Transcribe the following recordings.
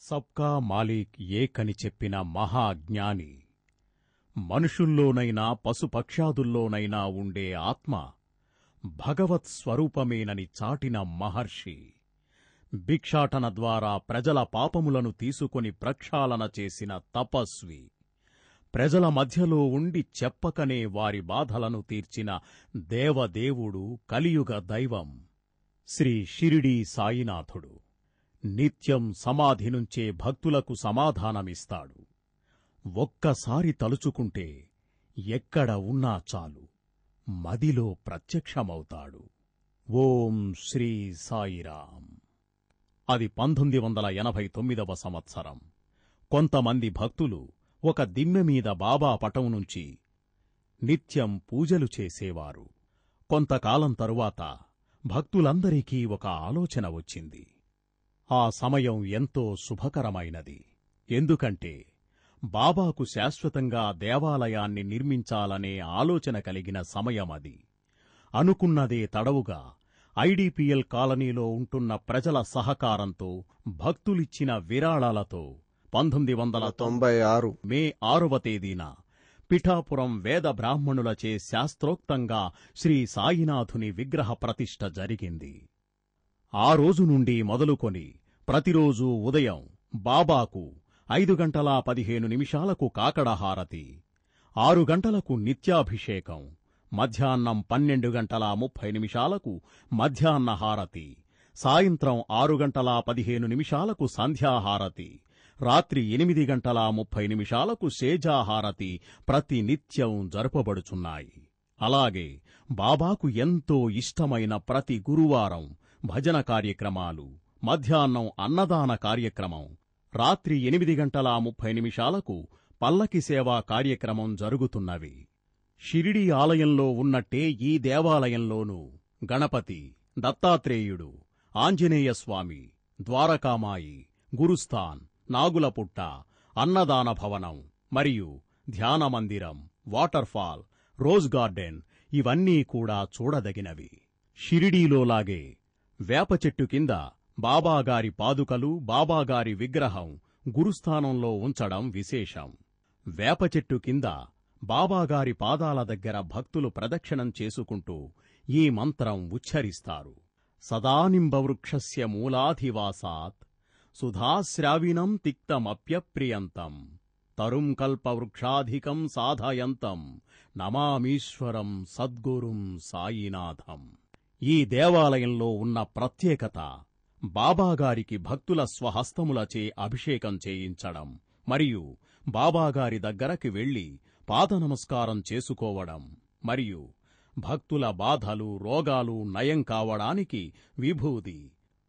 సబ్కా మాలిక్ ఏకని చెప్పిన మహాజ్ఞాని, మనుషుల్లోనైనా పశుపక్ష్యాదుల్లోనైనా ఉండే ఆత్మ భగవత్ స్వరూపమేనని చాటిన మహర్షి, భిక్షాటన ద్వారా ప్రజల పాపములను తీసుకొని ప్రక్షాళన చేసిన తపస్వి, ప్రజల మధ్యలో ఉండి చెప్పకనే వారి బాధలను తీర్చిన దేవదేవుడు, కలియుగ దైవం శ్రీ షిరిడీ సాయినాథుడు నిత్యం సమాధి నుంచే భక్తులకు సమాధానమిస్తాడు. ఒక్కసారి తలుచుకుంటే ఎక్కడ ఉన్నా చాలు మదిలో ప్రత్యక్షమవుతాడు. ఓం శ్రీ సాయిరాం. అది 1989వ సంవత్సరం. కొంతమంది భక్తులు ఒక దిమ్మె మీద బాబా పటం నుంచి నిత్యం పూజలు చేసేవారు. కొంతకాలం తరువాత భక్తులందరికీ ఒక ఆలోచన వచ్చింది. ఆ సమయం ఎంతో శుభకరమైనది. ఎందుకంటే బాబాకు శాశ్వతంగా దేవాలయాన్ని నిర్మించాలనే ఆలోచన కలిగిన సమయమది. అనుకున్నదే తడవుగా ఐడిపిఎల్ కాలనీలో ఉంటున్న ప్రజల సహకారంతో, భక్తులిచ్చిన విరాళాలతో 1996 మే 6వ తేదీన పిఠాపురం వేద బ్రాహ్మణులచే శాస్త్రోక్తంగా శ్రీ సాయినాథుని విగ్రహ ప్రతిష్ఠ జరిగింది. ఆ రోజు నుండి మొదలుకొని ప్రతిరోజూ ఉదయం బాబాకు 5:15 కాకడహారతి, 6 గంటలకు నిత్యాభిషేకం, మధ్యాహ్నం 12:30 మధ్యాహ్న హారతి, సాయంత్రం 6:15 సంధ్యాహారతి, రాత్రి 8:30 శేజాహారతి ప్రతినిత్యం జరుపబడుచున్నాయి. అలాగే బాబాకు ఎంతో ఇష్టమైన ప్రతి గురువారం భజన కార్యక్రమాలు, మధ్యాహ్నం అన్నదాన కార్యక్రమం, రాత్రి 8:30 పల్లకి సేవా కార్యక్రమం జరుగుతున్నవి. షిరిడీ ఆలయంలో ఉన్నట్టే ఈ దేవాలయంలోనూ గణపతి, దత్తాత్రేయుడు, ఆంజనేయస్వామి, ద్వారకామాయి, గురుస్థాన్, నాగులపుట్ట, అన్నదాన భవనం మరియు ధ్యాన మందిరం, వాటర్ఫాల్, రోజ్ గార్డెన్ ఇవన్నీ కూడా చూడదగినవి. షిరిడీలోలాగే వేప చెట్టు కింద బాబాగారి పాదుకలు, బాబాగారి విగ్రహం గురుస్థానంలో ఉంచడం విశేషం. వేప చెట్టు కింద బాబాగారి పాదాల దగ్గర భక్తులు ప్రదక్షిణం చేసుకుంటూ ఈ మంత్రం ఉచ్చరిస్తారు. సదానింబవృక్షస్య మూలాధివాసాత్ సుధాశ్రావిణం తిక్తమప్యప్రియంతం తరుం కల్పవృక్షాధికం సాధయంతం నమామీశ్వరం సద్గురుం సాయినాథం. ఈ దేవాలయంలో ఉన్న ప్రత్యేకత బాబాగారికి భక్తుల స్వహస్తములచే అభిషేకం చేయించడం మరియు బాబాగారి దగ్గరకి వెళ్లి పాదనమస్కారం చేసుకోవడం మరియు భక్తుల బాధలు, రోగాలు నయం కావడానికి విభూది,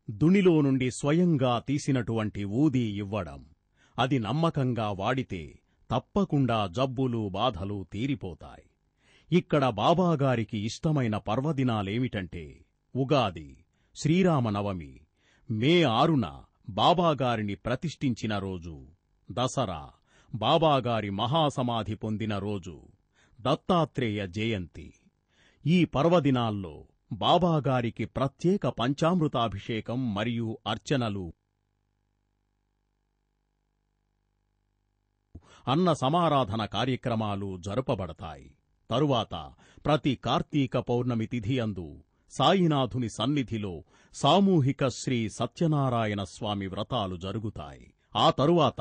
దునిలో నుండి స్వయంగా తీసినటువంటి ఊది ఇవ్వడం. అది నమ్మకంగా వాడితే తప్పకుండా జబ్బులు, బాధలు తీరిపోతాయి. ఇక్కడ బాబాగారికి ఇష్టమైన పర్వదినాలేమిటంటే ఉగాది, శ్రీరామనవమి, మే 6న బాబాగారిని ప్రతిష్ఠించిన రోజు, దసరా, బాబాగారి మహాసమాధి పొందిన రోజు, దత్తాత్రేయ జయంతి. ఈ పర్వదినాల్లో బాబాగారికి ప్రత్యేక పంచామృతాభిషేకం మరియు అర్చనలు, అన్న సమారాధన కార్యక్రమాలు జరుపబడతాయి. తరువాత ప్రతి కార్తీక పౌర్ణమి తిథియందు సాయినాథుని సన్నిధిలో సామూహిక శ్రీ సత్యనారాయణ స్వామి వ్రతాలు జరుగుతాయి. ఆ తరువాత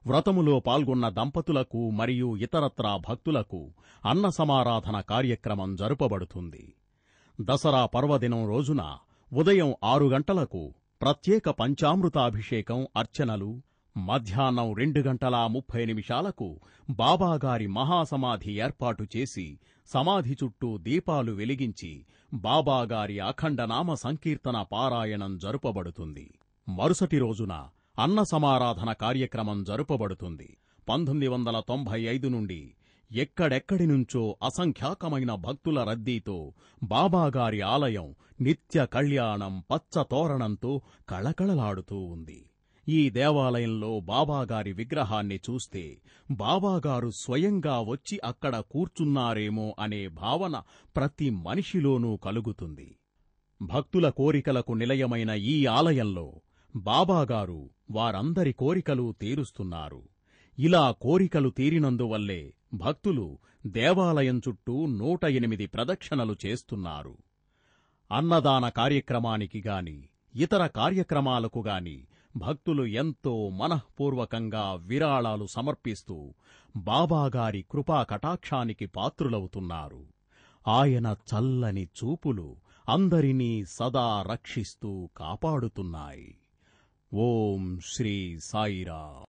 వ్రతములో పాల్గొన్న దంపతులకు మరియు ఇతరత్రా భక్తులకు అన్న సమారాధన కార్యక్రమం జరుపబడుతుంది. దసరా పర్వదినం రోజున ఉదయం 6 గంటలకు ప్రత్యేక పంచామృతాభిషేకం, అర్చనలు, మధ్యాహ్నం 2:30 బాబాగారి మహాసమాధి ఏర్పాటు చేసి సమాధి చుట్టూ దీపాలు వెలిగించి బాబాగారి అఖండనామ సంకీర్తన పారాయణం జరుపబడుతుంది. మరుసటి రోజున అన్న సమారాధన కార్యక్రమం జరుపబడుతుంది. 1995 నుండి ఎక్కడెక్కడి నుంచో అసంఖ్యాకమైన భక్తుల రద్దీతో బాబాగారి ఆలయం నిత్య కళ్యాణం, పచ్చ తోరణంతో కళకళలాడుతూ ఉంది. ఈ దేవాలయంలో బాబాగారి విగ్రహాన్ని చూస్తే బాబాగారు స్వయంగా వచ్చి అక్కడ కూర్చున్నారేమో అనే భావన ప్రతి మనిషిలోనూ కలుగుతుంది. భక్తుల కోరికలకు నిలయమైన ఈ ఆలయంలో బాబాగారు వారందరి కోరికలు తీరుస్తున్నారు. ఇలా కోరికలు తీరినందువల్లే భక్తులు దేవాలయం చుట్టూ 108 ప్రదక్షిణలు చేస్తున్నారు. అన్నదాన కార్యక్రమానికి గాని ఇతర కార్యక్రమాలకు గాని భక్తులు ఎంతో మనఃపూర్వకంగా విరాళాలు సమర్పిస్తూ బాబాగారి కృపా కటాక్షానికి పాత్రులవుతున్నారు. ఆయన చల్లని చూపులు అందరినీ సదా రక్షిస్తూ కాపాడుతున్నాయి. ఓం శ్రీ సాయిరాం.